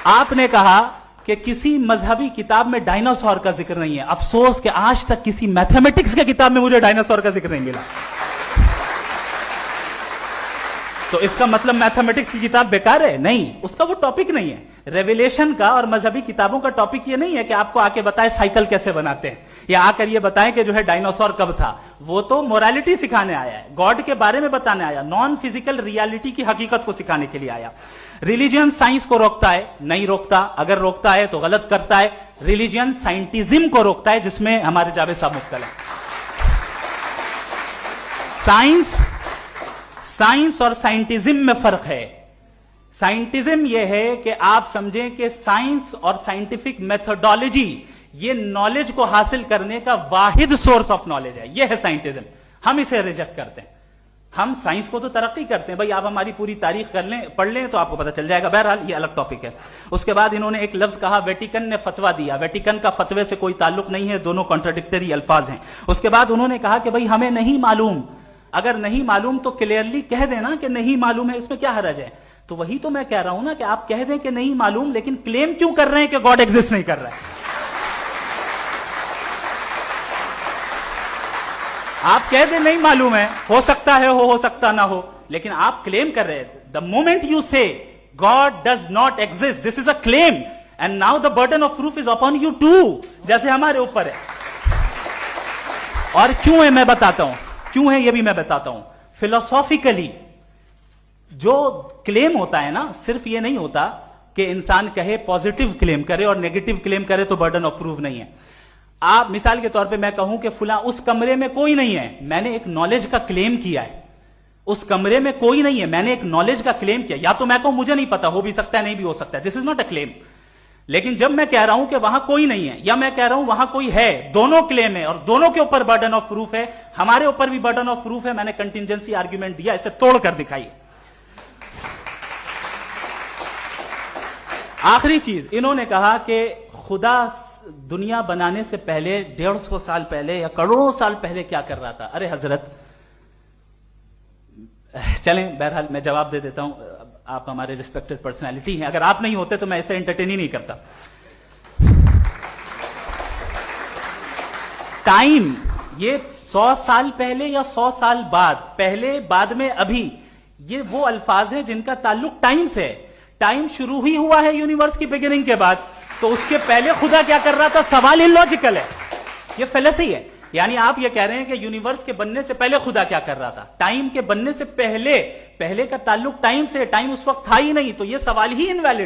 آپ نے کہا کہ کسی مذہبی کتاب میں ڈائناسور کا ذکر نہیں ہے. افسوس کہ آج تک کسی میتھمیٹکس کی کتاب میں مجھے ڈائناسور کا ذکر نہیں ملا. تو اس کا مطلب میتھمیٹکس کی کتاب بیکار ہے؟ نہیں, اس کا وہ ٹاپک نہیں ہے. ریویلیشن کا اور مذہبی کتابوں کا ٹاپک یہ نہیں ہے کہ آپ کو آ کے بتائے سائیکل کیسے بناتے ہیں, یا آ کر یہ بتائیں کہ جو ہے ڈائناسور کب تھا. وہ تو مورالٹی سکھانے آیا ہے, گاڈ کے بارے میں بتانے آیا, نان فزیکل ریالٹی کی حقیقت کو سکھانے کے لیے آیا. ریلیجن سائنس کو روکتا ہے؟ نہیں روکتا. اگر روکتا ہے تو غلط کرتا ہے. ریلیجن سائنٹزم کو روکتا ہے, جس میں ہمارے جاوید صاحب مبتلا ہیں. سائنس اور سائنٹزم میں فرق ہے. سائنٹزم یہ ہے کہ آپ سمجھیں کہ سائنس اور سائنٹیفک میتھڈالوجی یہ نالج کو حاصل کرنے کا واحد سورس آف نالج ہے. یہ ہے سائنٹزم. ہم اسے ریجیکٹ کرتے ہیں. ہم سائنس کو تو ترقی کرتے ہیں, بھائی آپ ہماری پوری تاریخ کر لیں, پڑھ لیں تو آپ کو پتہ چل جائے گا. بہرحال یہ الگ ٹاپک ہے. اس کے بعد انہوں نے ایک لفظ کہا, ویٹیکن نے فتویٰ دیا. ویٹیکن کا فتوے سے کوئی تعلق نہیں ہے, دونوں کانٹراڈکٹری الفاظ ہیں. اس کے بعد انہوں نے کہا کہ بھائی ہمیں نہیں معلوم. اگر نہیں معلوم تو کلیئرلی کہہ دینا کہ نہیں معلوم ہے, اس میں کیا حرج ہے. تو وہی تو میں کہہ رہا ہوں نا کہ آپ کہہ دیں کہ نہیں معلوم, لیکن کلیم کیوں کر رہے ہیں کہ گاڈ ایگزسٹ نہیں کر رہا ہے. آپ کہہ دیں نہیں معلوم ہے, ہو سکتا ہے ہو سکتا نہ ہو, لیکن آپ کلیم کر رہے ہیں. The moment you say God does not exist, this is a claim, and now the burden of proof is upon you to, جیسے ہمارے اوپر ہے. اور کیوں ہے میں بتاتا ہوں, کیوں ہے یہ بھی میں بتاتا ہوں. فلسافیکلی جو کلیم ہوتا ہے نا, صرف یہ نہیں ہوتا کہ انسان کہے پازیٹیو کلیم کرے اور نیگیٹو کلیم کرے تو برڈن آف پروف نہیں ہے. آپ مثال کے طور پہ میں کہوں کہ فلاں اس کمرے میں کوئی نہیں ہے, میں نے ایک نالج کا کلیم کیا ہے. اس کمرے میں کوئی نہیں ہے, میں نے ایک نالج کا کلیم کیا. یا تو میں کہوں مجھے نہیں پتا, ہو بھی سکتا ہے نہیں بھی ہو سکتا ہے, دس از ناٹ اے کلیم. لیکن جب میں کہہ رہا ہوں کہ وہاں کوئی نہیں ہے, یا میں کہہ رہا ہوں وہاں کوئی ہے, دونوں کلیم ہے اور دونوں کے اوپر برڈن آف پروف ہے. ہمارے اوپر بھی برڈن آف پروف ہے. میں نے کنٹینجنسی آرگیومنٹ دیا, اسے توڑ کر دکھائی. آخری چیز, انہوں نے کہا کہ خدا دنیا بنانے سے پہلے 150 سال پہلے یا کروڑوں سال پہلے کیا کر رہا تھا. ارے حضرت, چلیں بہرحال میں جواب دے دیتا ہوں. آپ ہمارے ریسپیکٹڈ پرسنالٹی ہیں, اگر آپ نہیں ہوتے تو میں ایسے انٹرٹین ہی نہیں کرتا. ٹائم یہ 100 سال پہلے یا 100 سال بعد, پہلے بعد میں ابھی, یہ وہ الفاظ ہیں جن کا تعلق ٹائم سے ہے. ٹائم شروع ہی ہوا ہے یونیورس کی بگننگ کے بعد, تو اس کے پہلے خدا کیا کر رہا تھا, سوال اللاجیکل ہے. یہ فلسفی ہے. یعنی آپ یہ کہہ رہے ہیں کہ یونیورس کے بننے سے پہلے خدا کیا کر رہا تھا. ٹائم کے بننے سے پہلے کا تعلق ٹائم سے, ٹائم اس وقت تھا ہی نہیں, تو یہ سوال ہی انویلڈ.